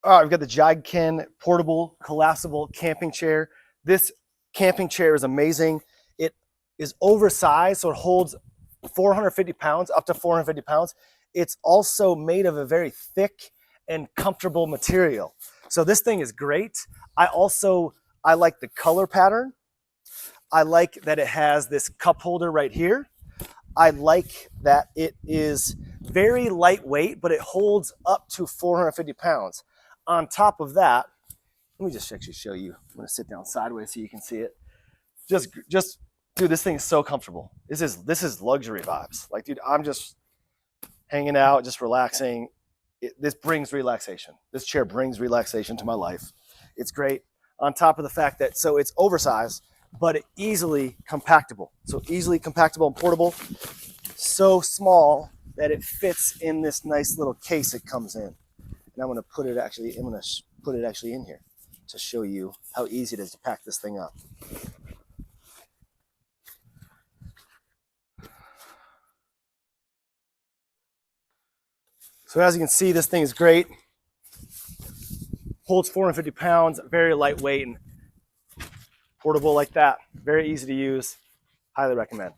All right, we've got the Jigkin portable collapsible camping chair. This camping chair is amazing. It is oversized, so it holds 450 pounds, up to 450 pounds. It's also made of a very thick and comfortable material. So this thing is great. I like the color pattern. I like that it has this cup holder right here. I like that it is very lightweight, but it holds up to 450 pounds. On top of that, let me just actually show you. I'm gonna sit down sideways so you can see it. Dude, this thing is so comfortable. This is luxury vibes. Like, dude, I'm just hanging out, just relaxing. This brings relaxation. This chair brings relaxation to my life. It's great. On top of the fact that, so it's oversized, but easily compactable. So easily compactable and portable. So small that it fits in this nice little case it comes in. And I'm gonna put it actually in here to show you how easy it is to pack this thing up. So as you can see, this thing is great. Holds 450 pounds, very lightweight and portable like that. Very easy to use. Highly recommend.